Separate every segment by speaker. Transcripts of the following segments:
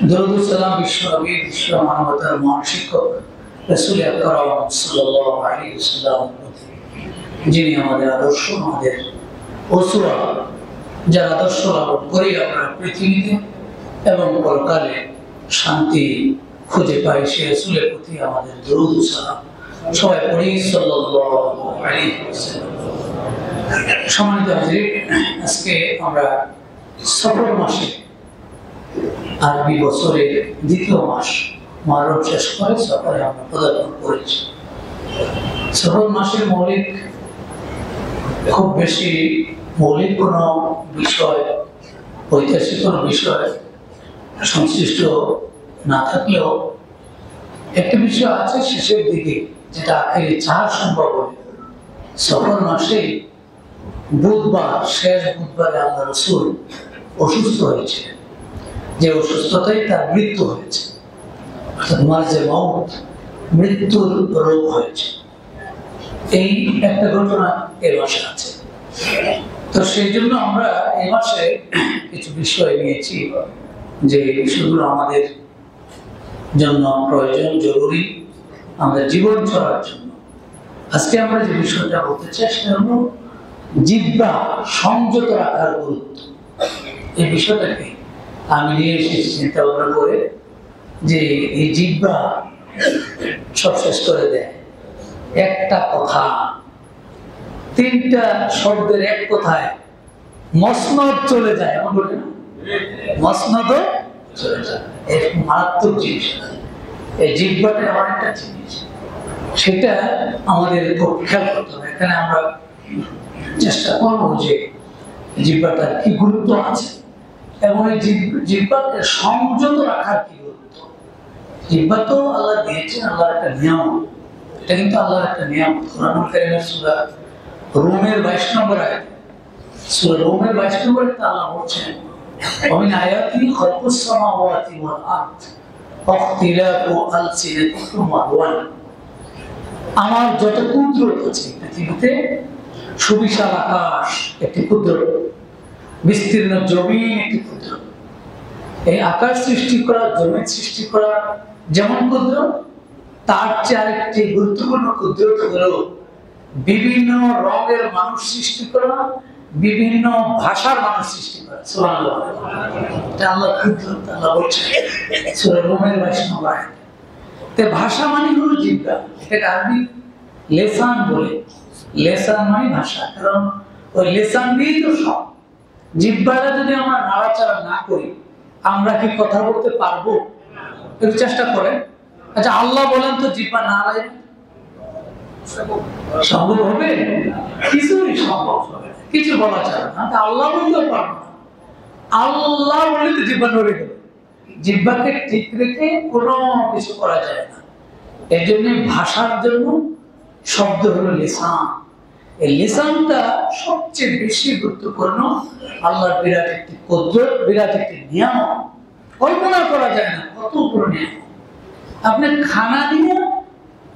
Speaker 1: দরুদ সালাম বিশ্বনবী বিশ্ব মানবতার মহান শিক্ষক রাসূল আকরাম সাল্লাল্লাহু আলাইহি ওয়াসাল্লাম, যিনি আমাদের আদর্শ, আমাদের উসওয়া, যার আদর্শ লালন করে আমরা পৃথিবীতে এবং পরকালে শান্তি খুঁজে পাই, সে রাসূলের প্রতি আমাদের দরুদ সালাম সবাই পড়ি সাল্লাল্লাহু আলাইহি ওয়াসাল্লাম। সম্মানিত হাজির, আজকে আমরা সফর মাসে, আরবি বছরের দ্বিতীয় মাস মুহররম শেষ করে সফরে আমরা পদার্পণ করেছি। সফর মাসের খুব বেশি মৌলিক কোনো বিষয়, ঐতিহাসিক কোনো বিষয় সংশ্লিষ্ট না থাকলেও একটা বিষয় আছে শেষের দিকে, যেটা আখেরি চার সম্ভব হবে। সফর মাসে বুধবার, শেষ বুধবারে আল্লাহ রাসূল অসুস্থ হয়েছে, যে অসুস্থতায় তার মৃত্যু হয়েছে, মার্জে মউত, মৃত্যুর রোগ হয়েছে। এই একটা ঘটনা এই মাসে আছে। তো সেই জন্য আমরা এই মাসে কিছু বিষয় নিয়েছি, যে বিষয়গুলো আমাদের জন্য প্রয়োজন, জরুরি, আমাদের জীবন চলার জন্য। আজকে আমরা যে বিষয়টা বলতে চাই সেটা হলো জিহ্বা সংযত রাখার গুরুত্ব। এই বিষয়টাকে আমি নিয়ে এসেছি চিন্তা ভাবনা করে, যে এই জিহ্বা সব শেষ করে দেয়। একটা কথা, তিনটা শব্দের এক কথায় মসনদ চলে যায়, এমন বলে না? মসনদ চলে যায়। এক মারাত্মক জিনিস এই জিহ্বাটা, এমন একটা জিনিস, সেটা আমাদের খুব খেয়াল করতে হবে। এখানে আমরা চেষ্টা করবো যে জিহ্বাটার কি গুরুত্ব আছে এবং এই জিহ্বাকে সংযত রাখার কি গুরুত্ব। জিহ্বা তো আল্লাহ দিয়েছেন, আল্লাহর একটা নিয়ামত। এটা কিন্তু আল্লাহর একটা নিয়ামত। কোরআনুল কারীমের সূরা রুমের 22 নম্বর আয়াতে, সূরা রুমের 22 নম্বর আয়াতে আল্লাহ বলছেন, ওমিন আয়াতিহি খালকুস সামাওয়াতি ওয়াল আরদ ওয়াখতিলাফু আলসিনাতিকুম ওয়া আলওয়ান। আমার যত কুদরত আছে পৃথিবীতে, সুবিশাল আকাশ একটি কুদরত, বিস্তীর্ণ জমিন একটি কুদরত। এই আকাশ সৃষ্টি করা, জমিন সৃষ্টি করা যেমন কুদরত, তার চেয়ে আরেকটি গুরুত্বপূর্ণ কুদরত হলো বিভিন্ন রঙের মানুষ সৃষ্টি করা, বিভিন্ন ভাষার মানুষ সৃষ্টি করা। সুবহানাল্লাহ, এটা আল্লাহর কুদরত। আল্লাহ বলছেন সূরা রুমের 22 নম্বর আয়াতে। তে ভাষা মানে হলো জিহ্বা। এটাকে আরবি লেসান বলে। লেসান মানে ভাষা, কারণ ওই লেসান দিয়েই তো সব। জিহ্বাটা যদি আমরা নাড়াচাড়া না করি, আমরা কি কথা বলতে পারবো? একটু চেষ্টা করেন। আচ্ছা, আল্লাহ বলেন তো জিহ্বা না নাড়াই সম্ভব হবে? কিছুই সম্ভব হবে না, কিছু বলা যাবে না। আল্লাহ বলতেও পারবো না। আল্লাহ বলে তো জিহ্বা নড়ে গেল। জিহ্বাকে ঠিক রেখে কোনো কিছু করা যায় না। এই জন্য ভাষার জন্য শব্দ হলো লিসান। এই লিসানটা সবচেয়ে বেশি গুরুত্বপূর্ণ। আল্লাহর বিরাট একটি কুদরত, বিরাট একটি নিয়ামত, কল্পনা করা যায় না কত বড় নিয়ামত। আপনি খানা দিয়ে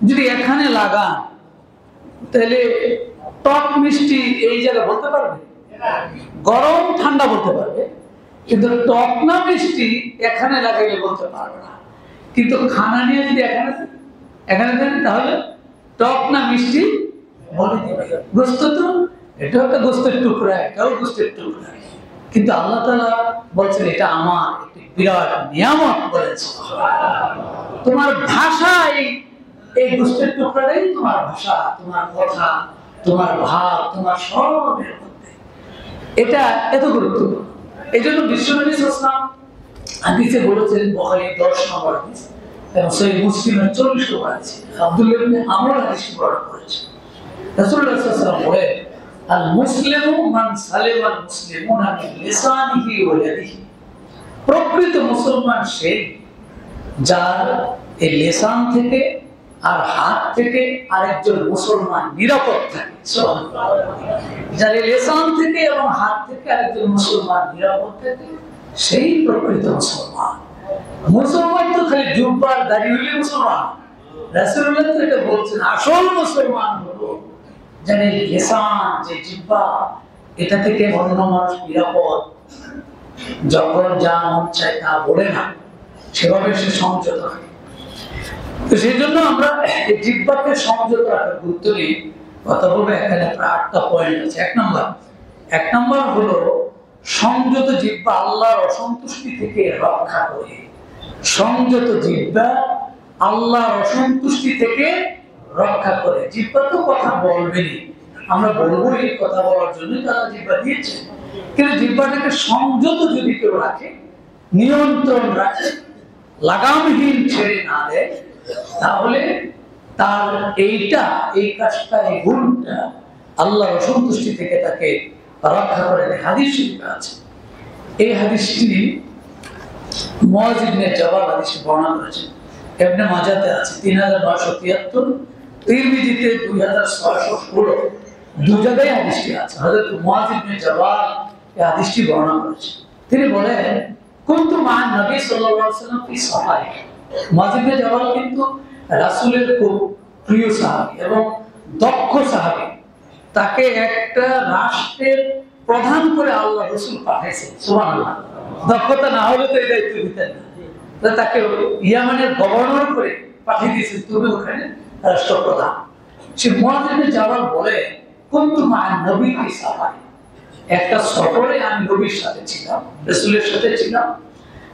Speaker 1: যদি এখানে লাগান, তাহলে টক মিষ্টি এই জায়গায় বলতে পারবে, গরম ঠান্ডা বলতে পারবে, কিন্তু টক না মিষ্টি এখানে লাগাইলে বলতে পারবে না। কিন্তু খানা নিয়ে যদি এখানে দেন, তাহলে টক না মিষ্টি বলে দিবে। গোস্ত তো, এটাও একটা গোস্তের টুকরা, এটাও গোস্তের টুকরা, কিন্তু আল্লাহ তাআলা বলছেন এটা আমার একটি বিরাট নিয়ামত বলেছে। তোমার ভাষা, এই গোস্তের টুকরাটাই তোমার ভাষা, তোমার কথা, তোমার ভাব, তোমার সবের মধ্যে এটা এত গুরুত্বপূর্ণ। এই জন্য বিশ্বনবী সাল্লাল্লাহু আলাইহি ওয়াসাল্লাম হাদিসে বলেছেন, বুখারী 10 নম্বর হাদিস এবং সহিহ মুসলিমের 40 নম্বর হাদিস, আব্দুল্লাহ ইবনে আমর হাদিস বর্ণনা করেছেন। রাসূলুল্লাহ সাল্লাল্লাহু আলাইহি ওয়াসাল্লাম বলেন, আল মুসলিমু মান সালিমাল মুসলিমুনা মিন লিসানিহি ওয়া ইয়াদিহি। প্রকৃত মুসলমান সে যার এই লিসান থেকে আর হাত থেকে আরেকজন মুসলমান নিরাপদ থাকে। সুবহানাল্লাহ, যার লিসান থেকে এবং হাত থেকে আরেকজন মুসলমান নিরাপদ থাকে, সেই প্রকৃত মুসলমান। মুসলমান তো খালি জুব্বার দাড়ি হইলে মুসলমান। রাসূলুল্লাহ তো এটা বলছেন, আসল মুসলমান হলো যার লিসান, যে জিহ্বা, এটা থেকে অন্য মানুষ নিরাপদ, যখন যা মন চায় তা বলে না, সেভাবে সে সংযত থাকে। তো সেই জন্য আমরা এই জিহ্বাকে সংযত রাখার গুরুত্ব নিয়ে কথা বলবো। এখানে প্রায় 8টা পয়েন্ট আছে। এক নম্বর হলো সংযত জিহ্বা আল্লাহর অসন্তুষ্টি থেকে রক্ষা করে। সংযত জিহ্বা আল্লাহর অসন্তুষ্টি থেকে রক্ষা করে। জিহ্বা তো কথা বলবেনি, আমরা বলবো এই কথা বলার জন্য তারা জিহ্বা দিয়েছে, কিন্তু জিহ্বাটাকে সংযত যদি কেউ রাখে, নিয়ন্ত্রণ রাখে, লাগামহীন ছেড়ে না দেয়, তাহলে তার এই কাজটা, এই গুণটা আল্লাহর অসন্তুষ্টি থেকে তাকে রক্ষা করে। হাদিস শরীফে আছে, এই হাদিসটি মুআয ইবনে জাবাল হাদিসটি বর্ণনা করেছেন। ইবনে মাজাতে আছে 3973, তিরমিজিতে 2616, দু জায়গায় হাদিসটি আছে। হযরত মুআয ইবনে জাবাল এই হাদিসটি বর্ণনা করেছেন। তিনি বলেন, কুনতু মা নবী সাল্লাল্লাহু আলাইহি ওয়াসাল্লাম ফি সাফারি। মুআয ইবনে জাবাল কিন্তু রাসূলের খুব প্রিয় সাহাবী এবং দক্ষ সাহাবী। তাকে একটা রাষ্ট্রের প্রধান করে আল্লাহ রাসূল পাঠাইছেন। সুবহানাল্লাহ। দক্ষতা না হলে তো এই দায়িত্ব দিতেন না। তাকে ইয়ামানের গভর্নর করে পাঠিয়ে দিয়েছেন, তুমি ওখানে রাষ্ট্রপ্রধান। সে মুআয ইবনে জাবাল বলে, কুনতু মা নবী ফি সাফারি, একটা সফরে আমি নবীর সাথে ছিলাম, রাসূলের সাথে ছিলাম।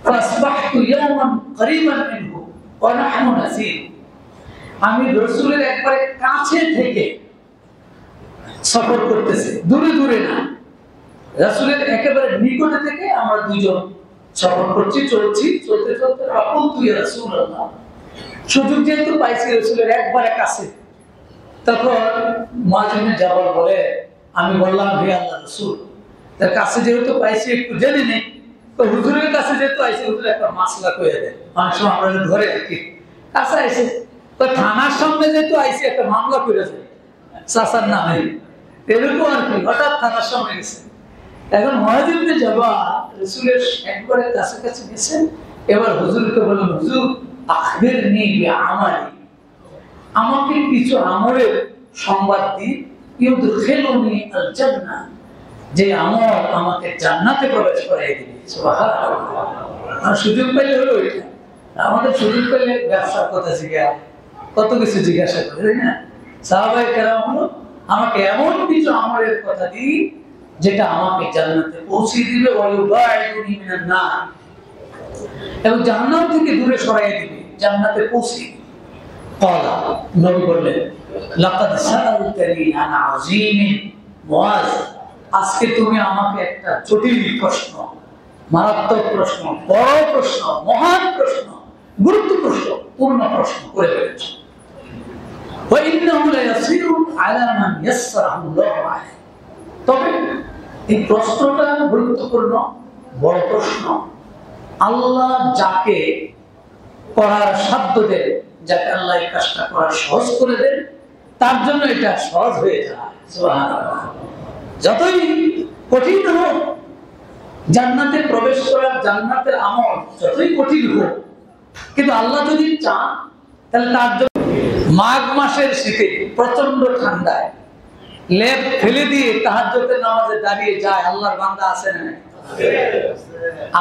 Speaker 1: ফাসবাহতু ইয়াওমান করিবান মিনহু ওয়া নাহনু নাসির। আমি রাসূলের একবারে কাছে থেকে সফর করতেছি, দূরে দূরে না, রাসূলের একেবারে নিকটে থেকে আমরা দুজন সফর করছি, চলতে চলতে রাকুলতু ইয়া রাসূলুল্লাহ, সুযোগ যেহেতু পাইছি রাসূলের একবারে কাছে, তখন মুআয ইবনে জাবাল বলে, আমি বললাম, হে আল্লাহর রাসূল, তার কাছে যেহেতু পাইছি একটু জেনে নেই, তো হুজুরের কাছে যেহেতু আইছি, হুজুর একটা মাসলা কইয়া দেন। অনেক সময় আমরা ধরে কি কাছে আইছে, তো থানার সামনে যেহেতু আইছি একটা মামলা করেছে চাচার নামে, এরকম আর কি, হঠাৎ থানার সামনে গেছে। এখন মুআয ইবনে জাবাল রাসূলের একবারে কাছাকাছি গেছেন। এবার হুজুরকে বললেন, হুজুর আখবিরনি বিআমালি, আমাকে কিছু আমলের সংবাদ দিন, ইউদখিলুনি আল জান্নাহ, যে আমল আমাকে জান্নাতে প্রবেশ করাই দিবে। সুবহানাল্লাহ। আর সুযোগ পেলে হলো এটা, আমাদের সুযোগ পেলে ব্যবসার কথা জিজ্ঞাসা, কত কিছু জিজ্ঞাসা করে, তাই না? সাহাবায়ে কেরাম হলো, আমাকে এমন কিছু আমলের কথা দিন যেটা আমাকে জান্নাতে পৌঁছে দিবে, ওয়া ইউবাইদুনি মিনান নার, এবং জাহান্নাম থেকে দূরে সরাইয়া দিবে, জান্নাতে পৌঁছে দিবে। ক্বালা, নবী বললেন, লাকাদ সাআলতানি আন আযীমিন। মুআয, আজকে তুমি আমাকে একটা জটিল প্রশ্ন, মারাত্মক প্রশ্ন, বড় প্রশ্ন, মহান প্রশ্ন, গুরুত্বপূর্ণ প্রশ্ন করে ফেলেছো। ওয়া ইন্নাহু লায়াসিরু আলা মান ইয়াসসারাহু আল্লাহু আলাইহি। তবে এই প্রশ্নটা গুরুত্বপূর্ণ, বড় প্রশ্ন। আল্লাহ যাকে করার সাধ্য দেন, যাকে আল্লাহ এই কাজটা করার সহজ করে দেন, তার জন্য এটা সহজ হয়ে যায়। সুবহানাল্লাহ। যতই কঠিন হোক, জান্নাতে প্রবেশ করার, জান্নাতের আমল যতই কঠিন হোক, কিন্তু আল্লাহ যদি চান তাহলে তার জন্য মাঘ মাসের শীতে প্রচন্ড ঠান্ডায় লেপ ফেলে দিয়ে তাহাজ্জুদের নামাজে দাঁড়িয়ে যায় আল্লাহর বান্দা আছে না?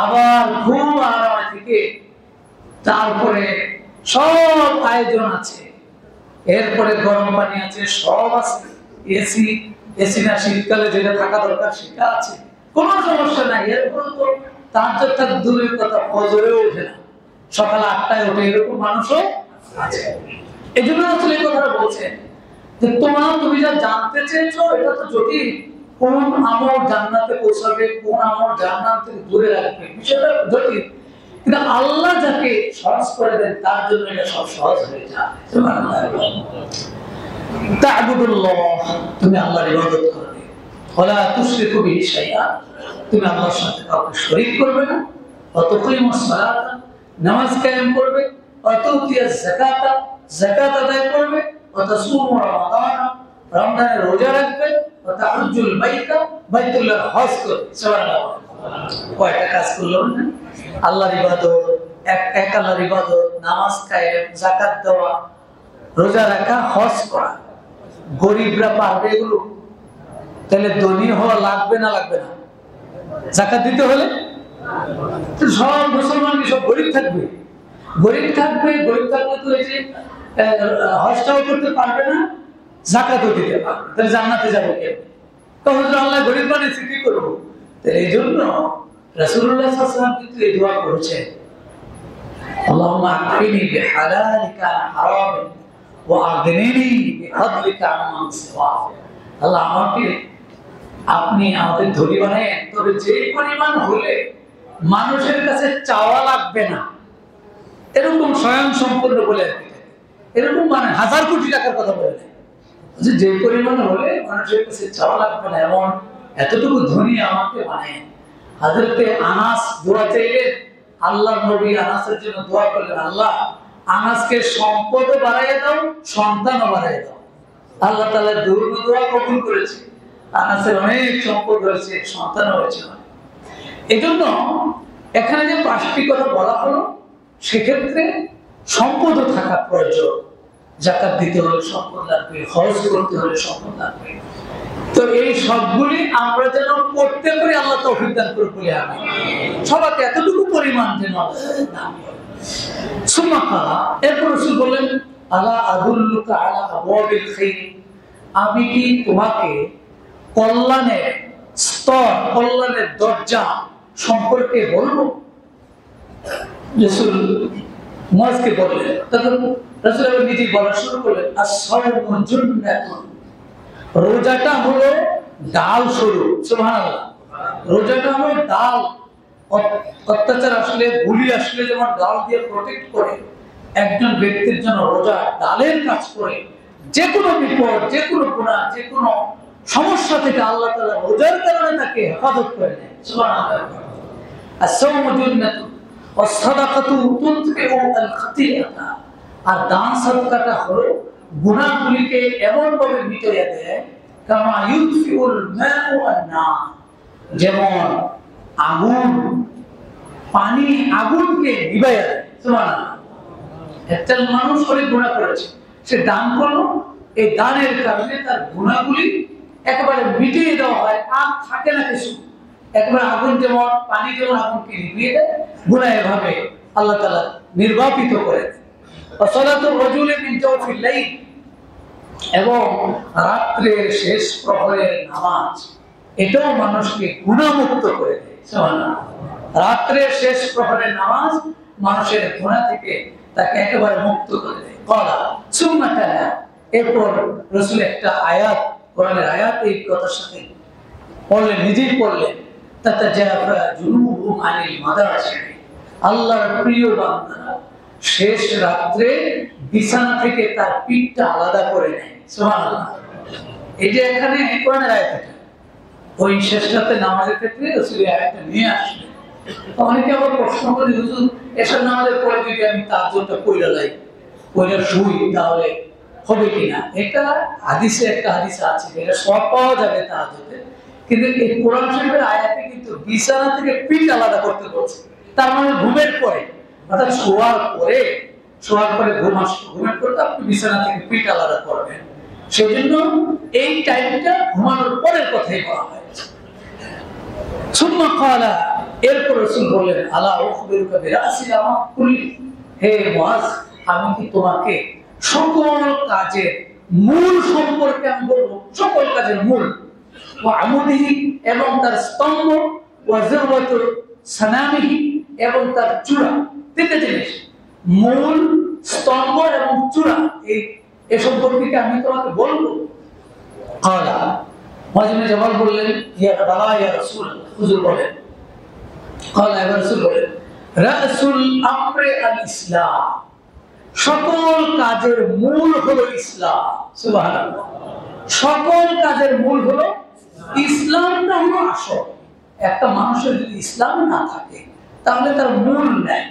Speaker 1: আবার খুব আরাম থেকে তারপরে সব আয়োজন আছে, এরপরে গরম পানি আছে, সব আছে, এসি না শীতকালে যেটা থাকা দরকার সেটা আছে, কোনো সমস্যা নাই। এরপরে তো তাহাজ্জুদটা দূরের কথা, ফজরেও ওঠে না, সকাল 8টায় ওঠে, এরকম মানুষও আছে। এই জন্য আসলে এই কথাটা বলছেন যে তুমি যা জানতে চেয়েছো এটা তো জটিল, কোন আমল জান্নাতে পৌঁছাবে, কোন আমল জান্নাত থেকে দূরে রাখবে, বিষয়টা জটিল, কিন্তু আল্লাহ যাকে সহজ করে দেন তার জন্য এটা সব সহজ হয়ে যায়। তা'বুদুল্লাহ, তুমি আল্লাহর ইবাদত করবে, ওয়ালা তুশরিকু বিহি শাইআ, তুমি আল্লাহর সাথে কাউকে শরীক করবে না, ওয়া তুকিমুস সালাতা, নামাজ কায়েম করবে, ওয়া তুতিয়াজ যাকাতা, যাকাত আদায় করবে, ওয়া তাসুমু রমাদান, রমজানের রোজা রাখবে, ওয়া তাহুজ্জুল বাইতা, বাইতুল্লাহর হজ করবে। সুবহানাল্লাহ। কয়টা কাজ করলো না? আল্লাহর ইবাদত, এক আল্লাহর ইবাদত, নামাজ কায়েম, যাকাত দেওয়া, রোজা রাখা, হজ করা। গরিবরা পারবে এগুলো? তাহলে ধনী হওয়া লাগবে না? লাগবে না? যাকাত দিতে হলে তো সব মুসলমান কি সব গরিব থাকবে? গরিব থাকবে, গরিব থাকলে তো এই যে হজটাও করতে পারবে না, যাকাতও দিতে পারবে, তাহলে জান্নাতে যাবে কেন? তো হুজুর আল্লাহ গরিব বানিয়েছে, কি করবো? এই জন্য রাসূলুল্লাহ সাল্লাল্লাহু আলাইহি ওয়াসাল্লাম কিন্তু এই দোয়া করেছেন, আল্লাহুম্মা আকফিনি বিহালালিকা আন হারামিক ওয়া আগনিনি বিফাদলিকা আম্মান সিওয়াক। আল্লাহ আমাকে আপনি আমাদের ধনী বানায়েন, তবে যে পরিমাণ হলে মানুষের কাছে চাওয়া লাগবে না, এরকম স্বয়ং সম্পূর্ণ বলে আর কি, এরকম মানে 1000 কোটি টাকার কথা বলে না, যে পরিমাণ হলে মানুষের কাছে চাওয়া লাগবে না, এমন এতটুকু ধনী আমাকে বানায়েন। হযরতে আনাস দোয়া চাইলেন, আল্লাহর নবী আনাসের জন্য দোয়া করলেন, আল্লাহ আনাসকে সম্পদও বাড়াইয়া দাও, সন্তানও বাড়াইয়া দাও। আল্লাহ তাআলা দোয়া কবুল করেছে, আনাসের অনেক সম্পদ হয়েছে, সন্তানও হয়েছে। এজন্য এখানে যে 5টি কথা বলা হলো, সেক্ষেত্রে সম্পদও থাকা প্রয়োজন। যাকাত দিতে হলে সম্পদ লাগবে, হজ করতে হলে সম্পদ লাগবে। তো এই সবগুলি আমরা যেন করতে পারি, আল্লাহ তৌফিক দান করুন বলে আমি সবাইকে এতটুকু পরিমাণ যেন সুমাকালা। এরপর রাসূল বললেন, আলা আদুল্লুকা আলা আবওয়াবিল খাইর, আমি কি তোমাকে কল্যাণের স্তর, কল্যাণের দরজা সম্পর্কে বলবো? রাসূল মুয়াজকে বললেন, তখন রাসূল আবার নিজে বলা শুরু করলেন, আস-সাওমু জুন্নাতুন, রোজাটা হলো ডাল স্বরূপ। সুবহানাল্লাহ, রোজাটা হলো ডাল। অত্যাচার আসলে, গুলি আসলে যেমন ডাল দিয়ে প্রোটেক্ট করে, একজন ব্যক্তির জন্য রোজা ডালের কাজ করে। যে কোনো বিপদ, যে কোনো গুনাহ, যে কোনো সমস্যা থেকে আল্লাহ তাআলা রোজার কারণে তাকে হেফাজত করে নেয়। সুবহানাল্লাহ। আস-সাওমু জুন্নাতুন ওয়াস সাদাকাতু তুতফিউ আল খাতিআতা, আর দান সাদকাটা হলো গুনাহগুলিকে এমন ভাবে মিটিয়ে দেয়, কামা ইউতফিউল মাউ আন-নার, যেমন আগুন পানি আগুনকে নিভাইয়া দেয়। সুবহানাল্লাহ। একটা মানুষ অনেক গুনাহ করেছে, সে দান করলো, এই দানের কারণে তার গুনাহগুলি একেবারে মিটিয়ে দেওয়া হয়, আর থাকে না কিছু। একবার আগুন যেমন, পানি যেমন আগুনকে নিভিয়ে দেয়, গুনাহ এভাবে আল্লাহ তাআলা নির্বাপিত করে দেয়। ওয়াসালাতুর রাজুলি মিন জাওফিল লাইল, এবং রাত্রের শেষ প্রহরের নামাজ, এটাও মানুষকে গুনাহমুক্ত করে দেয়। সুবহানাল্লাহ। রাত্রের শেষ প্রহরের নামাজ মানুষের গুনাহ থেকে তাকে একেবারে মুক্ত করে দেয়। কলা সুম্মা তালা, এরপর রাসূল একটা আয়াত, কোরআনের আয়াত এই কথার সাথে পড়লেন, নিজেই পড়লেন, তাতাজাফা জুনুবুহুম আনিল মাদাজি, আল্লাহর প্রিয় বান্দারা শেষ রাত্রে বিছানা থেকে তার পিঠটা আলাদা করে নেয়। সুবহানাল্লাহ। এই যে এখানে কোরআনের আয়াত, ওই শেষ রাতে নামাজের ক্ষেত্রে রাসূল আয়াতটা নিয়ে আসলেন। অনেকে আবার প্রশ্ন করে, হুজুর এসব নামাজের পরে যদি আমি তাহাজ্জুদটা পড়ে লাই, পড়ে শুই, তাহলে হবে কিনা? এটা হাদিসে, একটা হাদিস আছে, এটা সব পাওয়া যাবে তাহাজ্জুদে, কিন্তু এই কোরআন শরীফের আয়াতে কিন্তু বিছানা থেকে পিঠ আলাদা করতে বলছে। তার মানে ঘুমের পরে, অর্থাৎ শোয়ার পরে ঘুম আসবে, ঘুমের পরে আপনি বিছানা থেকে পিঠ আলাদা করবেন। সেজন্য এই টাইমটা ঘুমানোর পরের কথাই বলা হয়েছে। সুম্মা ক্বালা, এরপর রাসূল বললেন, আলা উখবিরুকা বিরাসিল আমর কুল্লি, হে মুয়াজ, আমি কি তোমাকে সকল কাজের মূল সম্পর্কে আমি বলবো? সকল কাজের মূল, ওয়া আমুদিহি, এবং তার স্তম্ভ, ওয়া যিরওয়াতু সানামিহি, এবং তার চূড়া। তিনটা জিনিস, মূল, স্তম্ভ এবং চূড়া, এই সম্পর্কে আমি তোমাকে বলবো। ক্বালা, মুয়াজ ইবনে জাবাল বললেন, ইয়া বালা ইয়া রাসূলুল্লাহ, হুজুর বলেন। ক্বালা, ইয়া রাসূল বলেন, রাসুল আমরে আল ইসলাম, সকল কাজের মূল হলো ইসলাম। সুবহানাল্লাহ। সকল কাজের মূল হলো ইসলামটা, হলো আসল। একটা মানুষের যদি ইসলাম না থাকে, তাহলে তার মূল নেই।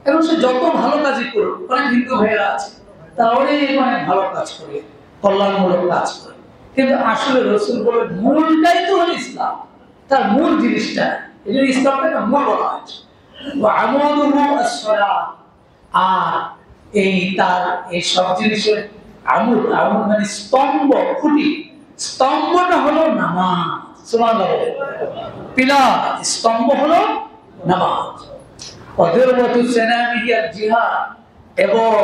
Speaker 1: এবং সে যত ভালো কাজই করুক, অনেক হিন্দু ভাইয়েরা আছে, তারা অনেক ভালো কাজ করে, কল্যাণমূলক কাজ করে, কিন্তু আসলে রাসূল বলেন মূলটাই তো হলো ইসলাম, তার মূল জিনিসটা। এই জন্য ইসলামটাকে মূল বলা হয়েছে। ওয়া আমুদুহু আস-সালাত, আর এই সব জিনিসের আমুদ মানে স্তম্ভ, খুঁটি, স্তম্ভটা হলো নামাজ। সুবহানাল্লাহ। পিলার, স্তম্ভ হলো নামাজ। অদরওয়াতু সানামিহি আল জিহাদ, এবং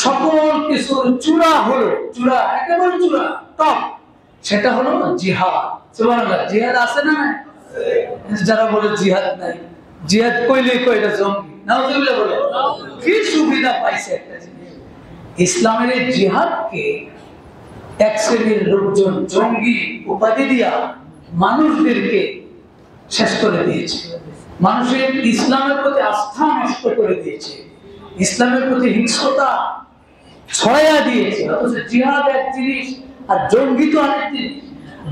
Speaker 1: সকল কিছুর চূড়া হলো, চূড়া একেবারে চূড়া টপ, সেটা হলো জিহাদ। সুবহানাল্লাহ। জিহাদ আছে না নাই? যারা বলে জিহাদ নাই, জিহাদ কইলে কইরা জঙ্গি, নাউজুবিল্লাহ বলে কি সুবিধা পাইছে একটা জিনিস। ইসলামের এই জিহাদকে এক শ্রেণীর লোকজন জঙ্গি উপাধি দিয়া মানুষদেরকে শেষ করে দিয়েছে, মানুষের ইসলামের প্রতি আস্থা নষ্ট করে দিয়েছে, ইসলামের প্রতি হিংস্রতা ছড়াইয়া দিয়েছে। অথচ জিহাদ এক জিনিস আর জঙ্গি তো আরেক জিনিস।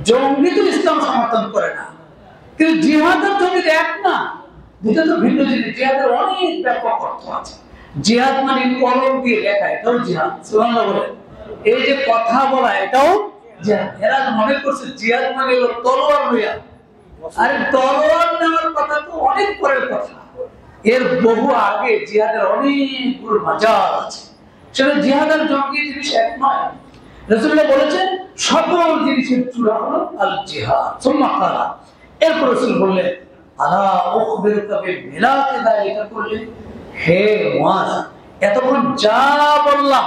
Speaker 1: জঙ্গি তো ইসলাম সমর্থন করে না, কিন্তু জিহাদ আর জঙ্গি এক না, দুটো তো ভিন্ন জিনিস। জিহাদের অনেক ব্যাপক অর্থ আছে। জিহাদ মানে কলম দিয়ে লেখা, এটাও জিহাদ। সুবহানাল্লাহ বলেন। এই যে কথা বলা, এটাও জিহাদ। এরা মনে করছে জিহাদ মানে হলো তলোয়ার লইয়া, আরে তলোয়ার নেওয়ার কথা তো অনেক পরের কথা, এর বহু আগে জিহাদের অনেকগুলো মাজার আছে। সেটা জিহাদ আর জঙ্গি জিনিস এক নয়। রাসূলুল্লাহ বলেছেন সকল জিনিসের চূড়া হলো আল জিহাদ। সুম্মা ক্বালা, এরপর রাসূল বললেন আলা উখবিরুকা বিমিলাকি যালিকা কুল্লি, হে মুআজ, এতক্ষণ যা বললাম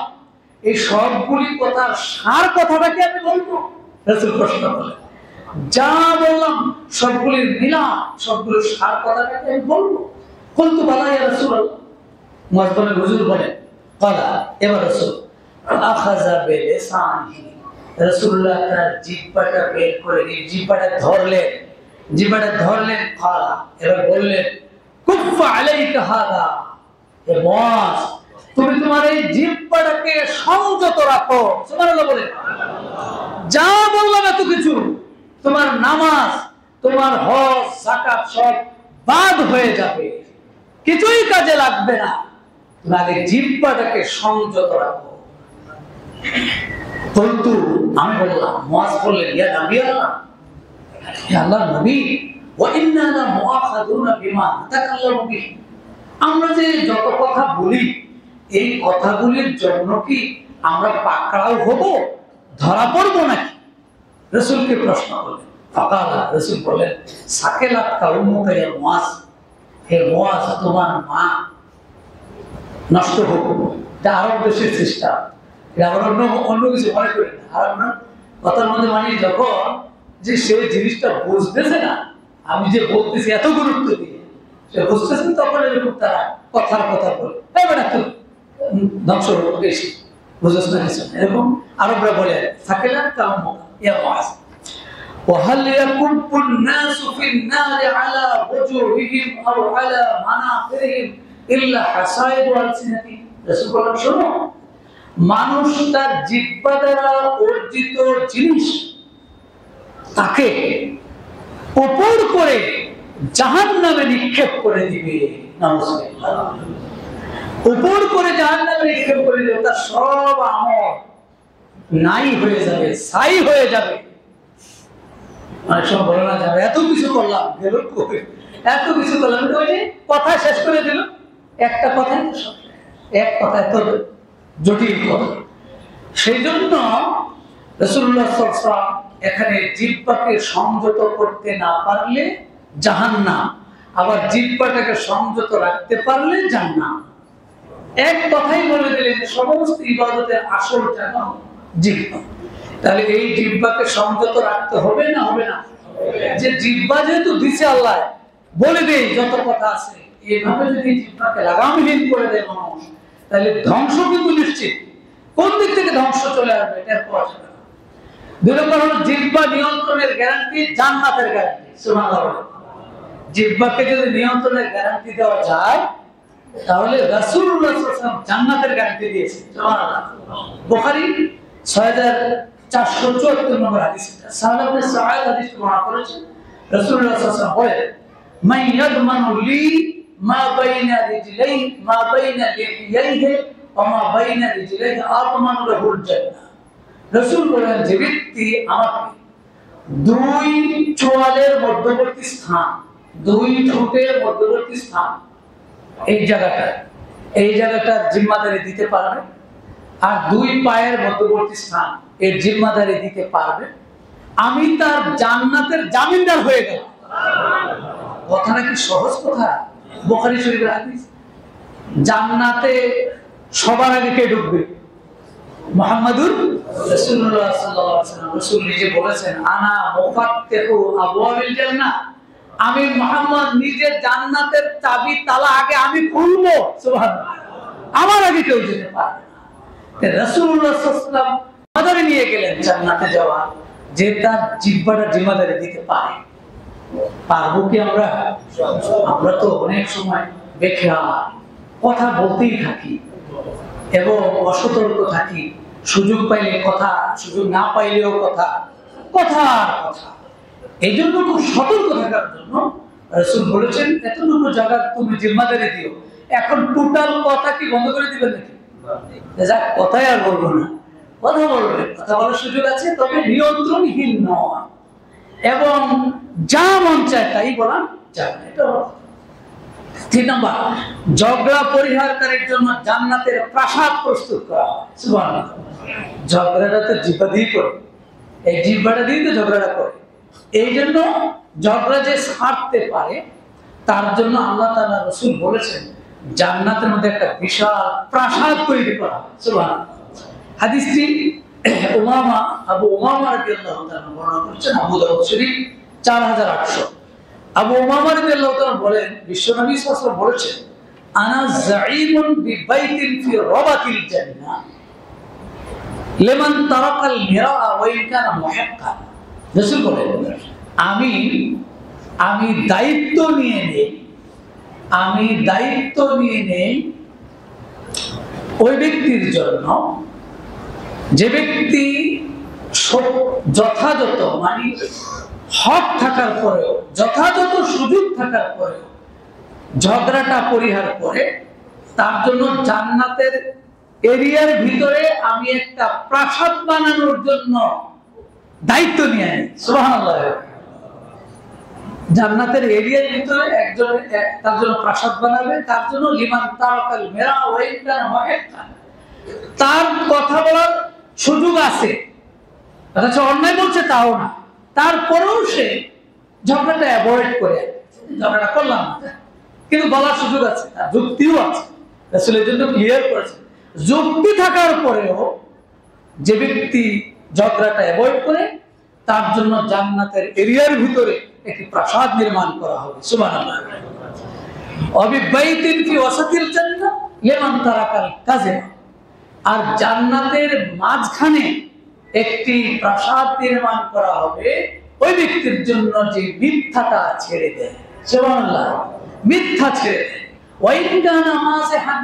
Speaker 1: এই সবগুলি কথার সার কথাটাকে আমি বলবো? রাসূল প্রশ্ন করলেন, যা বললাম সবগুলির মিলান, সবগুলোর সার কথাটাকে আমি বলবো? কুলতু বালা ইয়া রাসূলুল্লাহ। মুআজ বলেন, হুজুর বলেন। ক্বালা, এবার রাসূল আখাযা বিলিসানিহি, রাসূলুল্লাহ তার জিহ্বাটা বের করে জিহ্বাটা ধরলেন। ক্বালা, এবার বললেন কুফা আলাইকা হাদা, হে মুআজ, তুমি তোমার এই জিহ্বাটাকে সংযত রাখো। সুবহানাল্লাহ বলে, যা বললাম এত কিছু, তোমার নামাজ, তোমার হজ, যাকাত সব বাদ হয়ে যাবে, কিছুই কাজে লাগবে না। তুমি আগে জিহ্বাটাকে সংযত রাখো। কিন্তু আমি বললাম, মুআজ বললেন, ইয়া নবী আল্লাহ, হে আল্লাহর নবী, ওয়া ইন্না লা মুআখাযুনা বিমা নাতাকাল্লামু বিহি, আমরা যে যত কথা বলি এই কথাগুলির জন্য কি আমরা পাকড়াও হব, ধরা পড়বো নাকি? রাসূলকে প্রশ্ন করলেন। ফাকালা, রাসূল বললেন সাকেলাত কাউমুকা ইয়া মুআজ, হে মুআজ, তোমার মা নষ্ট হোক। এটা আরব দেশের চেষ্টা, এটা আবার অন্য কিছু মনে করেন না। আরব না কথার মধ্যে মানে যখন যে সে জিনিসটা বুঝতেছে না, আমি যে বলতেছি এত গুরুত্ব দিয়ে সে বুঝতেছে, তখন এরকম তারা কথার কথা বলে বেটা তো ধ্বংস হোক বেশি, বুঝছ না কিছু, এরকম আরবরা বলে সাকেলাত কাউমুকা ইয়া মুআজ। وهل يكب الناس في النار على وجوههم أو على مناخرهم إلا حصائد ألسنتهم। রাসূল বলেন, শোনো, মানুষ তার জিহ্বা দ্বারা অর্জিত জিনিস তাকে উপর করে জাহান্নামে নিক্ষেপ করে দিবে। নাউজুবিল্লাহ। উপর করে জাহান্নামে নিক্ষেপ করে দিবে, তার সব আমল নাই হয়ে যাবে, ছাই হয়ে যাবে। অনেক সময় বলে না যাবে, এত কিছু করলাম, গেল কই, এত কিছু করলাম, ওই যে কথা শেষ করে দিল, একটা কথাই তো সব, এক কথা এত জটিল কথা। সেই জন্য রাসূলুল্লাহ সাল্লাল্লাহু আলাইহি ওয়াসাল্লাম এখানে জিহ্বাকে সংযত করতে না পারলে জাহান্নাম, আবার জিহ্বাটাকে সংযত রাখতে পারলে জান্নাত। এক কথাই বলে দিলেন যে সমস্ত ইবাদতের আসল জায়গা জিহ্বা। তাহলে এই জিহ্বাকে সংযত রাখতে হবে না হবে না? যে জিহ্বা যেহেতু দিছে আল্লাহ, বলে দেই যত কথা আছে, এইভাবে যদি জিহ্বাকে লাগামহীন করে দেয় মানুষ, তাহলে ধ্বংস কিন্তু নিশ্চিত। কোন দিক থেকে ধ্বংস চলে আসবে এর পর দুই নম্বর হলো জিহ্বা নিয়ন্ত্রণের গ্যারান্টি, জান্নাতের গ্যারান্টি। সুবহানাল্লাহ। জিহ্বাকে যদি নিয়ন্ত্রণের গ্যারান্টি দেওয়া যায়, তাহলে রাসূলুল্লাহ সাল্লাল্লাহু আলাইহি ওয়াসাল্লাম জান্নাতের গ্যারান্টি দিয়েছে। সুবহানাল্লাহ। বুখারী 6474 নম্বর হাদিস, সাহাবা ইবনে সাঈদ হাদিস বর্ণনা করেছেন। রাসূলুল্লাহ সাল্লাল্লাহু আলাইহি ওয়াসাল্লাম বলেন, মান ইয়াদমানু লি মা বাইনা রিজলাইহি মা বাইনা লিহিয়াইহি ওয়া মা বাইনা রিজলাইহি আতমানু লাহুল জান্নাহ। রাসূল বলেন, যে ব্যক্তি আমাকে দুই চোয়ালের মধ্যবর্তী স্থান, দুই ঠোঁটের মধ্যবর্তী স্থান, এই জায়গাটার জিম্মাদারি দিতে পারবে, আর দুই পায়ের মধ্যবর্তী স্থান এর জিম্মাদারি দিতে পারবে, আমি তার জান্নাতের জামিনদার হয়ে গেলাম। কথাটা কি সহজ কথা? বুখারী শরীফের হাদিস। জান্নাতে সবার আগে কে ঢুকবে? মুহাম্মাদুর রাসূলুল্লাহ সাল্লাল্লাহু আলাইহি ওয়াসাল্লাম। রাসূল নিজে বলেছেন, আনা মুফাত্তিহু আবওয়াবিল জান্নাহ, আমি মুহাম্মদ নিজে জান্নাতের চাবি তালা আগে আমি খুলবো। সুবহানাল্লাহ, আমার আগে কেউ যেতে পারবে না। রাসূলুল্লাহ সাল্লাল্লাহু আলাইহি ওয়াসাল্লাম জিম্মাদারি নিয়ে গেলেন জান্নাতে যাওয়া, যে তার জিহ্বাটা জিম্মাদারি দিতে পারে। পারবো কি আমরা? আমরা তো অনেক সময় বেখেয়াল কথা বলতেই থাকি এবং অসতর্ক থাকি। সুযোগ পাইলে কথা, সুযোগ না পাইলেও কথা, কথা কথা। এই জন্য খুব সতর্ক থাকার জন্য রাসূল বলেছেন, এতটুকু জায়গা তুমি জিম্মাদারি দিও। এখন টোটাল কথা কি বন্ধ করে দিবেন নাকি? যাক, কথাই আর বলবো না। কথা বলবে, কথা বলার সুযোগ আছে, তবে নিয়ন্ত্রণহীন নয় এবং যা মন চায় তাই বলা যাবে না। এটা 3 নম্বর, ঝগড়া পরিহারকারীর জন্য জান্নাতের প্রাসাদ প্রস্তুত করা হয়। সুবহানাল্লাহ। ঝগড়াটা তো জিহ্বা দিয়ে করে, এই জিহ্বাটা দিয়ে তো ঝগড়াটা করে। এই জন্য ঝগড়া যে ছাড়তে পারে তার জন্য আল্লাহ তাআলা, রাসূল বলেছেন, জান্নাতের মধ্যে একটা বিশাল প্রাসাদ তৈরি করা হয়। সুবহানাল্লাহ। হাদিসটি আবু উমামা রাদিয়াল্লাহু তাআলা বর্ণনা করেছেন, আবু দাউদ শরীফ 4800। আবু উমামা রাদিয়াল্লাহু তাআলা বলেন, বিশ্বনবী সাল্লাল্লাহু আলাইহি ওয়াসাল্লাম বলেছেন, আনা যাঈমুন বিবাইতিন ফি রাবাতিল জান্নাহ লিমান তারাকাল মিরাআ ওয়া ইন কানা মুহিক্কান। রাসূল বলেন, আমি দায়িত্ব নিয়ে নেই ওই ব্যক্তির জন্য যে ব্যক্তি যথাযথ, মানে হক থাকার পরেও, যথাযথ সুযোগ থাকার পরেও ঝগড়াটা পরিহার করে, তার জন্য জান্নাতের এরিয়ার ভিতরে আমি একটা প্রাসাদ বানানোর জন্য দায়িত্ব নিয়ে নিই। সুবহানাল্লাহ। জান্নাতের এরিয়ার ভিতরে একজন তার জন্য প্রাসাদ বানাবে, তার জন্য লিমান তারাকাল মিরা ওয়া ইন কানা মুহিক্কান, তার কথা বলার সুযোগ আছে, অথচ অন্যায় বলছে তাও না, তারপরেও সে ঝগড়াটা অ্যাভয়েড করে, ঝগড়াটা করলাম না, কিন্তু বলার সুযোগ আছে, তার যুক্তিও আছে। রাসূলের জন্য ক্লিয়ার করেছে, যুক্তি থাকার পরেও যে ব্যক্তি ঝগড়াটা অ্যাভয়েড করে, তার জন্য জান্নাতের এরিয়ার ভিতরে একটি প্রাসাদ নির্মাণ করা হবে। সুবহানাল্লাহ। অবিবাইতিন ফি ওয়াসাতিল জান্নাহ লিমান তারাকাল কাযিব, আর জান্নাতের মাঝখানে একটি প্রাসাদ নির্মাণ করা হবে ওই ব্যক্তির জন্য যে মিথ্যাটা ছেড়ে দেয়। সুবহানাল্লাহ। মিথ্যা ছেড়ে দেয়। ওয়া ইন কানা মাযিহান,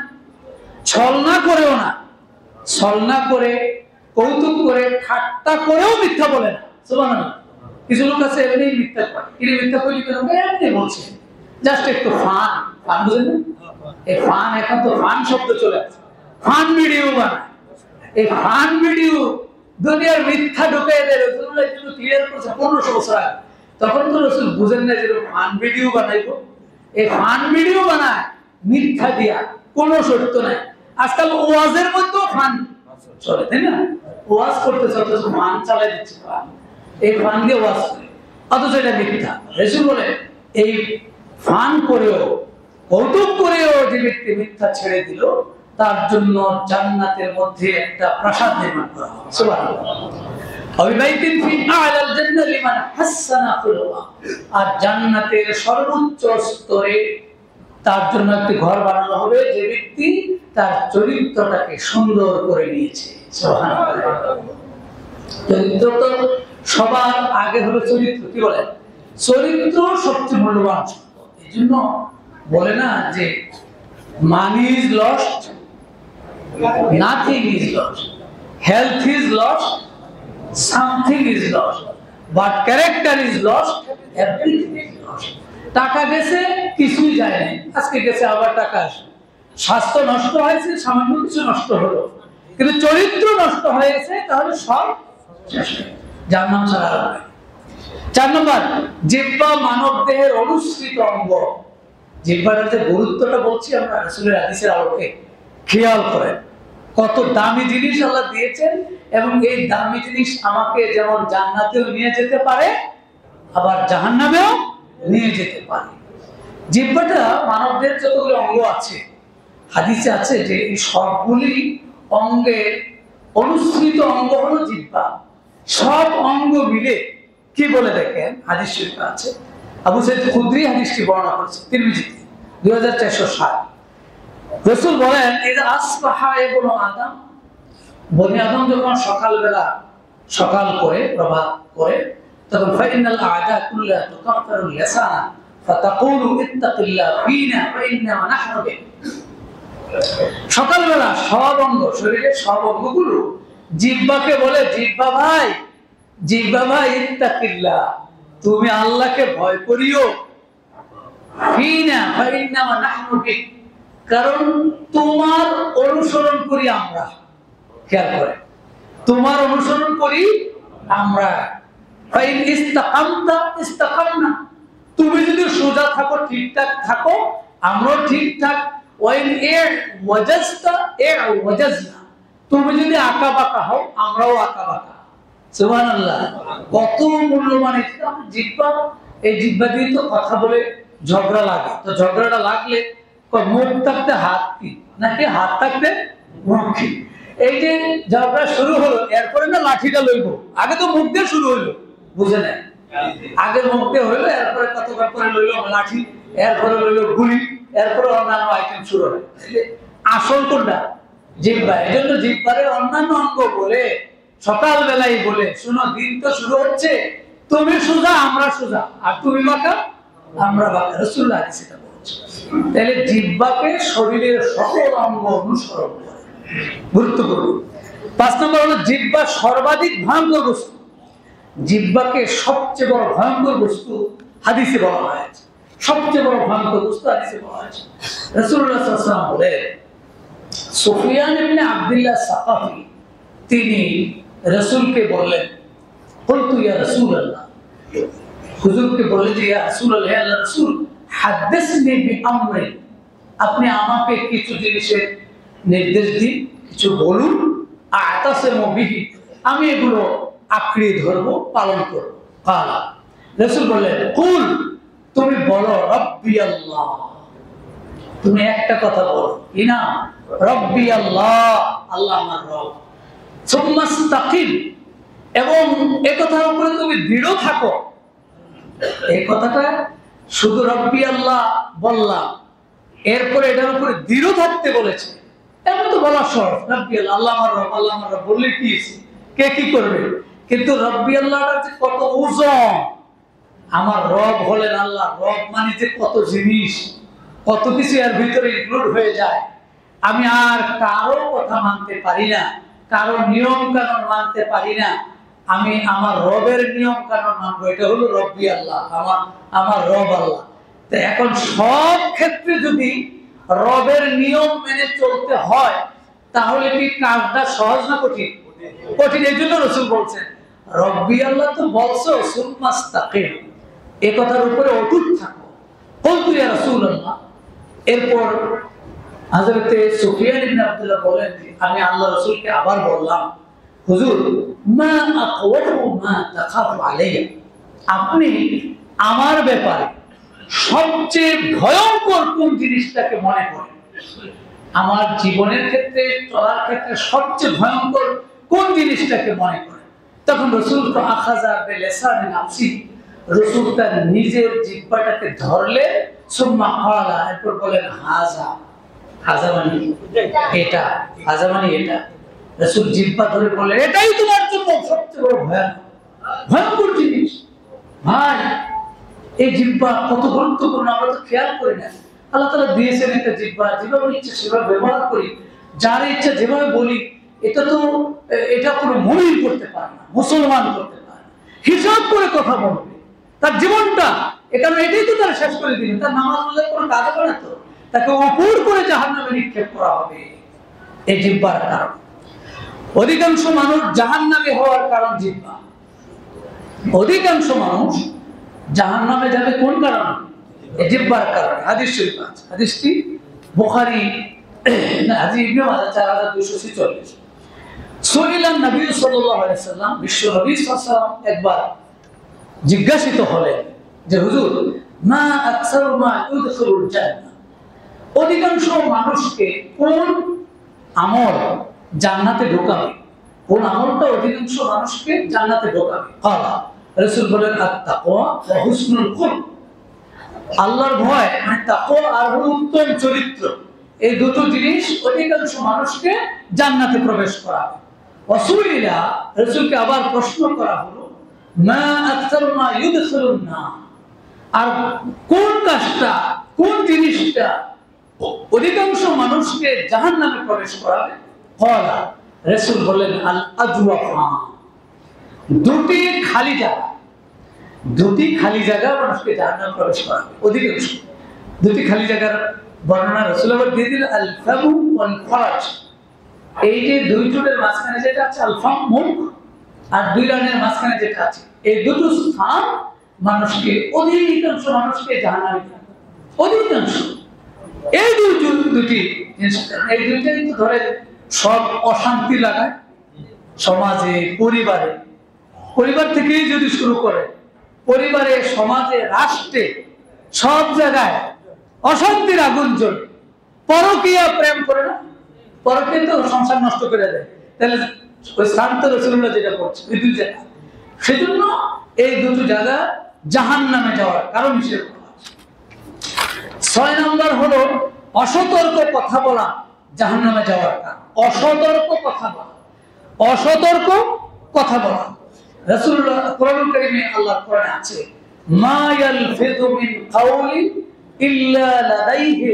Speaker 1: ছলনা করেও না, ছলনা করে, কৌতুক করে, ঠাট্টা করেও মিথ্যা বলে না। সুবহানাল্লাহ। কিছু লোক আছে এমনি মিথ্যা করে, কিন্তু মিথ্যা কইলে কেন এমনি বলছে, জাস্ট একটু ফান বুঝেন না? এই ফান, এখন তো ফান শব্দ চলে আসছে, ফান ভিডিও বানায়। এই ফান ভিডিও দুনিয়ার মিথ্যা ঢুকাই দেয়। রাসূলুল্লাহ কিন্তু ক্লিয়ার করছে 1500 বছর আগে। তখন তো রাসূল বুঝেন না যে ফান ভিডিও বানাইবো। এই ফান ভিডিও বানায় মিথ্যা দিয়া, কোনো সত্য নাই। আজকাল ওয়াজের মধ্যেও ফান চলে, তাই না? ওয়াজ করতে চলতে ফান চালাই দিচ্ছে, ফান, এই ফান দিয়ে ওয়াজ করে, অথচ এটা মিথ্যা। রাসূল বলে, এই ফান করেও, কৌতুক করেও যে ব্যক্তি মিথ্যা ছেড়ে দিল, তার জন্য জান্নাতের মধ্যে একটা প্রাসাদ নির্মাণ করা হবে। সুবহানাল্লাহ। অবিবাইতিন ফি আ'লাল জান্নাহ লিমান হাসানা খুলুকা, আর জান্নাতের সর্বোচ্চ স্তরে তার জন্য একটি ঘর বানানো হবে যে ব্যক্তি তার চরিত্রটাকে সুন্দর করে নিয়েছে। সুবহানাল্লাহ। চরিত্র তো সবার আগে হলো চরিত্র। কি বলে? চরিত্র সবচেয়ে মূল্যবান সম্পদ। এই জন্য বলে না যে money is lost, nothing is lost, health is lost, something is lost, but character is lost, everything is lost. টাকা গেছে, কিছুই যায় না, আজকে গেছে আবার টাকা আসে। স্বাস্থ্য নষ্ট হয়েছে, সামান্য কিছু নষ্ট হলো, কিন্তু চরিত্র নষ্ট হয়েছে, তাহলে সব শেষ। জাহান্নাম ছাড়া হবে। 4 নম্বর, জিহ্বা মানব দেহের অনুসৃত অঙ্গ। জিহ্বার যে গুরুত্বটা বলছি আমরা রাসূলের হাদিসের আলোকে, খেয়াল করেন কত দামি জিনিস আল্লাহ দিয়েছেন, এবং এই দামি জিনিস আমাকে যেমন জান্নাতেও নিয়ে যেতে পারে, আবার জাহান্নামেও নিয়ে যেতে পারে। জিহ্বাটা মানবদের যতগুলো অঙ্গ আছে, হাদিসে আছে যে এই সবগুলি অঙ্গের অনুসৃত অঙ্গ হলো জিহ্বা। সব অঙ্গ মিলে কি বলে দেখেন, হাদিস শরীফে আছে, আবু সাঈদ খুদরি হাদিসটি বর্ণনা করেছে তিরমিজিতে 2460। রাসূল বলেন, ইযা আসবাহা ইবনু আদম, বনি আদম যখন সকাল করে প্রভাত করে, তখন ফাইনাল আদা কুল্লা তুকাফিরুল লিসানা ফাতাকুলু ইত্তাকিল্লাহ ফিনা ফাইন্না নাহনু বিক। সকালবেলা সব অঙ্গ, শরীরের সব অঙ্গগুলো জিহ্বাকে বলে, জিহ্বা ভাই ইত্তাকিল্লাহ, তুমি আল্লাহকে ভয় করিও, ফিনা ফাইন্না নাহনু বিক, কারণ তোমার অনুসরণ করি আমরা। খেয়াল করে, তোমার অনুসরণ করি আমরা। ফাইন ইস্তাকামতা ইস্তাকামনা, তুমি যদি সোজা থাকো, ঠিকঠাক থাকো, আমরাও ঠিকঠাক। ওয়াইন ওয়াজাজতা ওয়াজাজনা, তুমি যদি আঁকা বাঁকা হও, আমরাও আঁকা বাঁকা। সুবহানাল্লাহ, কত মূল্যবান এটা জিহ্বা। এই জিহ্বা দিয়ে তো কথা বলে ঝগড়া লাগে, তো ঝগড়াটা লাগলে মুখ থাকতে হাত কি, নাকি হাত থাকতে মুখ কি? এই যে ঝগড়া শুরু হলো, এরপরে না লাঠিটা লইব, আগে তো মুখ দিয়ে শুরু হইলো, বুঝে নেন, আগে মুখ দিয়ে হইলো, এরপরে কতবার করে লইলো লাঠি, এরপরে লইলো গুলি, এরপরে অন্যান্য আইটেম শুরু হয়। আসল কোনটা? জিহ্বা। এই জন্য জিহ্বারে অন্যান্য অঙ্গ বলে, সকাল বেলায় বলে, শুনো দিন তো শুরু হচ্ছে, তুমি সোজা আমরা সোজা, আর তুমি বাঁকা আমরা বাঁকা। রাসূলুল্লাহ সেটা বলেছে। তাহলে জিহ্বাকে শরীরের সকল অঙ্গ অনুসরণ করে, গুরুত্বপূর্ণ। 5 নম্বর হলো জিহ্বা সর্বাধিক ভয়ঙ্কর বস্তু। জিহ্বাকে সবচেয়ে বড় ভয়ঙ্কর বস্তু হাদিসে বলা হয়েছে, সবচেয়ে বড় ভয়ঙ্কর বস্তু হাদিসে বলা হয়েছে। রাসূলুল্লাহ সাল্লাল্লাহু আলাইহি ওয়াসাল্লাম বলেন, সুফিয়ান ইবনে আব্দুল্লাহ সাকাফি তিনি রাসূলকে বললেন, বলতু ইয়া রাসূলুল্লাহ, হুজুরকে বলে যে ইয়া রাসূলুল্লাহ, হে আল্লাহর রাসূল, হাদিসনি বিআমরি, আপনি আমাকে কিছু জিনিসের নির্দেশ দিন, কিছু বলুন, আতাসিমু বিহি, আমি এগুলো আঁকড়ে ধরবো, পালন করব। কালা, রাসূল বললেন, কুল, তুমি বলো রব্বি আল্লাহ, তুমি একটা কথা বলো, কি না? রব্বি আল্লাহ, আল্লাহ আমার রব। সুম্মাস্তাকিম, এবং এই কথার উপরে তুমি দৃঢ় থাকো। এই কথাটা শুধু রব্বি আল্লাহ বললাম, এরপরে এটার উপরে দৃঢ় থাকতে বলেছে। এমন তো বলা সহজ, রব্বি আল্লাহ, আল্লাহ আমার রব, আল্লাহ আমার রব বললে কি কে কি করবে? কিন্তু রব্বি আল্লাহটা যে কত ওজন, আমার রব হলেন আল্লাহ। রব মানে যে কত জিনিস, কত কিছু এর ভিতরে ইনক্লুড হয়ে যায়। আমি আর কারো কথা মানতে পারি না, কারো নিয়ম কানুন মানতে পারি না, আমি আমার রবের নিয়ম কানুন মানবো। এটা হলো রব্বি আল্লাহ, আমার রব আল্লাহ। তো এখন সব ক্ষেত্রে যদি রবের নিয়ম মেনে চলতে হয়, তাহলে কি কাজটা সহজ না কঠিন? কঠিন। এই জন্য রাসূল বলছেন রব্বি আল্লাহ, তো বলছো সুম্মাস্তাকিম, এই কথার উপরে অটুট থাকো। বলতু ইয়া রাসূলুল্লাহ, এরপর হযরতে সুফিয়ান ইবনে আব্দুল্লাহ বলেন, আমি আল্লাহ রাসূলকে আবার বললাম, হুজুর, মা আখওয়াফু মা তাখাফু আলাইয়া, আপনি আমার ব্যাপারে সবচেয়ে ভয়ঙ্কর কোন জিনিসটাকে মনে করেন? আমার জীবনের ক্ষেত্রে, চলার ক্ষেত্রে সবচেয়ে ভয়ঙ্কর কোন জিনিসটাকে মনে করেন? তখন রাসূল তো আখাযা বিলিসানি নাফসি, রাসূল তার নিজের জিহ্বাটাকে ধরলে, সুম্মা ক্বালা, এরপর বলেন হাযা, হাযা মানে এটা, হাযা মানে এটা। রাসূল জিহ্বা ধরে বললেন, এটাই তোমার জন্য সবচেয়ে বড় ভয়ঙ্কর জিনিস। ভাই, এই জিহ্বা কত গুরুত্বপূর্ণ, আমরা তো খেয়াল করি না। আল্লাহ তাআলা দিয়েছেন একটা জিহ্বা, যেভাবে ইচ্ছে সেভাবে ব্যবহার করি, যার ইচ্ছা যেভাবে বলি। এটা কোনো মুমিন করতে পারে না, মুসলমান করতে পারে না। হিসাব করে কথা বলবে, তার জীবনটা, কারণ এটাই তো তারা শেষ করে দিলেন। তার নামাজ রোজার কোনো কাজ হবে না, তো তাকে উপর করে জাহান্নামে নিক্ষেপ করা হবে এই জিহ্বার কারণ। অধিকাংশ মানুষ জাহান্নামে হওয়ার কারণ জিহ্বা। অধিকাংশ মানুষ জাহান্নামে যাবে কোন কারণে? এই জিহ্বার কারণে। হাদিস শরীফ আছে, হাদিসটি বুখারী, হাদিস ইবনে মাজাহ 4246। সুইলান নবী সাল্লাল্লাহু আলাইহি ওয়াসাল্লাম, বিশ্ব নবী সাল্লাল্লাহু আলাইহি ওয়াসাল্লাম একবার জিজ্ঞাসিত হলেন যে হুজুর, মা আকসারু মা ইউদখিলুল জান্নাহ, অধিকাংশ মানুষকে কোন আমল জান্নাতে ঢোকাবে, কোন আমলটা অধিকাংশ মানুষকে জান্নাতে ঢোকাবে? ক্বালা, রাসূল বলেন আত-তাকওয়া ওয়া হুসনুল খুলক, আল্লাহর ভয় মানে তাকওয়া আর উত্তম চরিত্র, এই দুটো জিনিস অধিকাংশ মানুষকে জান্নাতে প্রবেশ করাবে। রাসূলিল্লাহ, রাসূলকে আবার প্রশ্ন করা হলো মা আকসারু মা ইউদখিলুন নার, আর কোন কাজটা, কোন জিনিসটা অধিকাংশ মানুষকে জাহান্নামে প্রবেশ করাবে? ক্বালা, রাসূল বলেন আল আজওয়াফা, দুটি খালি জায়গা, দুটি খালি জায়গা মানুষকে জাহান্নামে প্রবেশ করাবে অধিকাংশ। দুটি খালি জায়গার বর্ণনা রাসূল আবার দিয়ে দিলেন আল ফামু ওয়াল ফারাজ, এই যে দুই ঠোঁটের মাঝখানে যেটা আছে আল ফাম মুখ, আর দুই রানের মাঝখানে যেটা আছে, এই দুটো স্থান মানুষকে, অধিকাংশ মানুষকে জাহান্নামে, অধিকাংশ। এই দুটি জিনিস, এই দুইটাই তো ধরে সব অশান্তি লাগায় সমাজে, পরিবারে। পরিবার থেকেই যদি শুরু করে, পরিবারে, সমাজে, রাষ্ট্রে, সব জায়গায় অশান্তির আগুন জ্বলে। পরকীয়া প্রেম করে না, পরকীয়া তো সংসার নষ্ট করে দেয়, তাহলে ওই শান্ত রাসূলুল্লাহ যেটা করছে ওই দুই জায়গা, সেজন্য এই দুটো জায়গা জাহান্নামে যাওয়ার কারণ হিসেবে। 6 নম্বর হলো অসতর্ক কথা বলা জাহান্নামে যাওয়ার কারণ। অসতর্ক কথা বলা, অসতর্ক কথা বলা। রাসূলুল্লাহ কোরআনুল কারীমে আল্লাহর কোরআনে আছে মা ইয়ালফিযু মিন কাওলিন ইল্লা লাদাইহি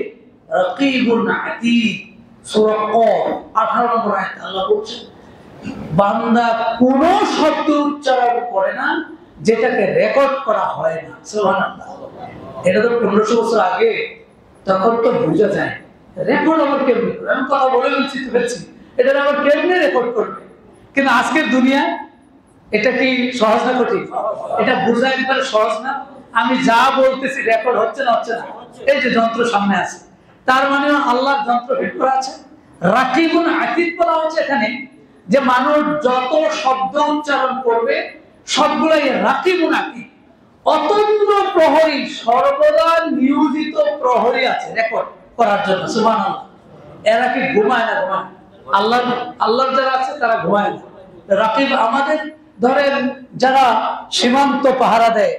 Speaker 1: রাকীবুন আতীদ, সূরা কফ 18 নম্বর আয়াতে আল্লাহ বলছেন বান্দা কোন শব্দ উচ্চারণ করে না যেটাকে রেকর্ড করা হয় না। সুবহানাল্লাহ, এটা তো 1500 বছর আগে, তখন তো বোঝা যায় রেকর্ড আবার কেমনে করে, আমি কথা বলে বলছি, এটা আবার কেমনে রেকর্ড করবে? কিন্তু আজকের দুনিয়া এটা কি সহজ না কঠিন? এটা বোঝা একবারে সহজ না। আমি যা বলতেছি রেকর্ড হচ্ছে না, হচ্ছে না, এই যে যন্ত্র সামনে আছে, তার মানে আল্লাহর যন্ত্র ভিতরে আছে। রাকিবুন আতীদ বলা হচ্ছে এখানে যে মানুষ যত শব্দ উচ্চারণ করবে সবগুলাই রাকিবুন আতীদ, অতন্দ্র প্রহরী, সর্বদা নিয়োজিত প্রহরী আছে রেকর্ড করার জন্য। সুবহানাল্লাহ, এরা কি ঘুমায় না? ঘুমায়। আল্লাহর যারা আছে তারা ঘুমায় না। রাকিব আমাদের ধরেন যারা সীমান্ত পাহারা দেয়,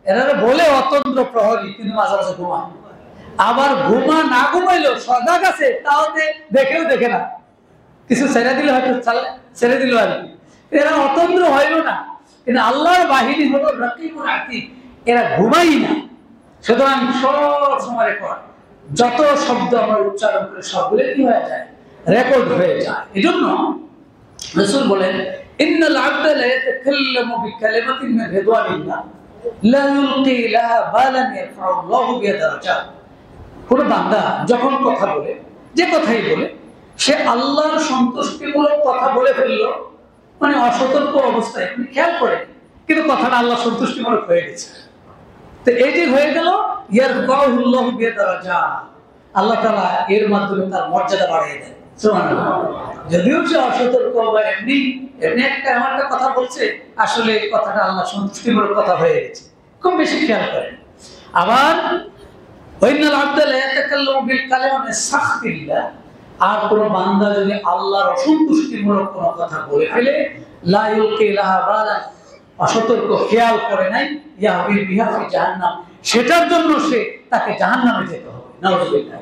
Speaker 1: এরা বলে অতন্দ্র প্রহরী, কিন্তু মাঝে মাঝে ঘুমায়। আবার না ঘুমাইলেও সজাগ আছে, তাও দেখেও দেখে না, কিছু ছেড়ে দিলে হয়তো ছেড়ে দিল আর কি, এরা অতন্দ্র হইল না। কিন্তু আল্লাহর বাহিনী হলো রাকিবুন আতীদ, এরা ঘুমাই না। সুতরাং সব সময় রেকর্ড, যত শব্দ আমরা উচ্চারণ করে সবগুলো কি হয়ে যায়? রেকর্ড হয়ে যায়। এজন্য রাসূল বলেন ইন্নাল আবদা লা ইয়াতাকাল্লামু বিকালিমাতিন মিন রিদওয়ানিল্লাহ লা ইউলকি লাহা বালান ইয়ারফাউ আল্লাহু বিহা দারাজাত, কোন বান্দা যখন কথা বলে, যে কথাই বলে, সে আল্লাহর সন্তুষ্টিমূলক কথা বলে ফেললো, মানে অসতর্ক অবস্থায় খেয়াল করে, কিন্তু কথাটা আল্লাহ সন্তুষ্টিমূলক হয়ে গেছে, তো এই যে হয়ে গেল ইয়ারফাউল্লাহু বিহা দারাজাত, আল্লাহ তাআলা এর মাধ্যমে তার মর্যাদা বাড়িয়ে দেন। সুবহানাল্লাহ, যদিও সে অসতর্ক বা এমনি একটা এমন একটা কথা বলছে, আসলে কথাটা আল্লাহ সন্তুষ্টিমূলক কথা হয়ে গেছে, খুব বেশি খেয়াল করেন। আবার ওয়াইনাল আবদা লা ইয়াতাকাল্লামু বিল কালামি সাখতিল্লাহ, আর কোন বান্দা যদি আল্লাহর অসন্তুষ্টিমূলক কোন কথা বলে ফেলে, লা ইউলকি লাহা বালান, অসতর্ক খেয়াল করে নাই, ইয়াহবি বিহা ফি জাহান্নাম, সেটার জন্য তাকে জাহান্নামে যেতে হবে। নাউযুবিল্লাহ।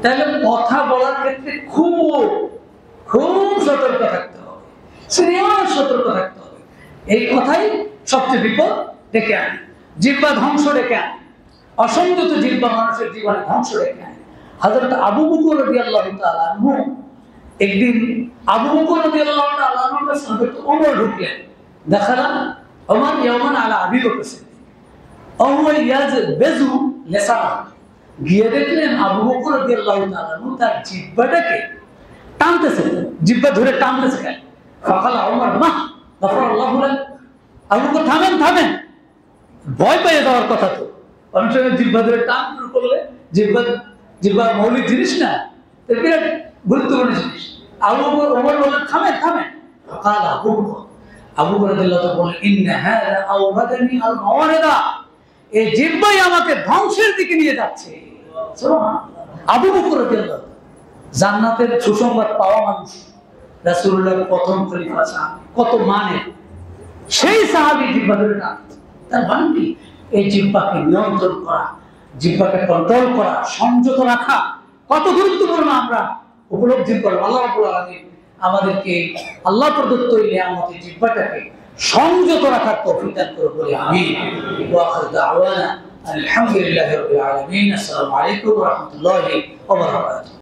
Speaker 1: তাহলে কথা বলার ক্ষেত্রে খুব সতর্ক থাকতে হবে, সিরিয়াস সতর্ক থাকতে হবে। এই কথাই সবচেয়ে বিপদ ডেকে আনে, জিহ্বা ধ্বংস ডেকে আনে, অসংযত জিহ্বা মানুষের জীবনে ধ্বংস ডেকে আনে। হযরত আবু বকর রাদিয়াল্লাহু তাআলা আনহু, একদিন আবু বকর রাদিয়াল্লাহু তাআলা আনহুর সঙ্গে ওমর ঢুকলেন, দেখালাম ওমর ইয়ামান আলা আবি বকর সিদ্দিক ও হুয়া ইয়াজবেজু লিসানা, গিয়ে দেখলেন আবু বকর রাদিয়াল্লাহু তাআলা আনহু তার জিহ্বাটাকে টানতেছে, জিহ্বা ধরে টানতেছে। কেন? ফাকালা ওমর মা গফরাল্লাহু লাক, আবু বকর থামেন, ভয় পেয়ে যাওয়ার কথা তো, অনেক সময় জিহ্বা ধরে টান শুরু করলে, জিহ্বা মৌলিক জিনিস না, বিরাট গুরুত্বপূর্ণ জিনিস। ওমর বললেন থামেন। ফাকালা আবু বকর রাদিয়াল্লাহু তাআলা বললেন ইন্না হাযা আওরাদানি আল মাওয়ারিদা, এই জিহ্বাই আমাকে ধ্বংসের দিকে নিয়ে যাচ্ছে। আবু বকর রাদিয়াল্লাহু আনহু জান্নাতের সুসংবাদ পাওয়া মানুষ, রাসূলুল্লাহর প্রথম খলিফা সাহাবী, কত মানে সেই সাহাবী জিহ্বা ধরে না। তার মানে কি? এই জিহ্বাকে নিয়ন্ত্রণ করা, জিহ্বাকে কন্ট্রোল করা, সংযত রাখা কত গুরুত্বপূর্ণ আমরা উপলব্ধি করব। আল্লাহ রাব্বুল আলামিন আমাদেরকে আল্লাহ প্রদত্ত এই নিয়ামত জিহ্বাটাকে সংযত রাখার তৌফিক দান করুন বলে আমিন। ওয়া আখিরু দাওয়ানা আলহামদুলিল্লাহি রাব্বিল আলামিন। আসসালামু আলাইকুম ওয়া রাহমাতুল্লাহি ওয়া বারাকাতুহু।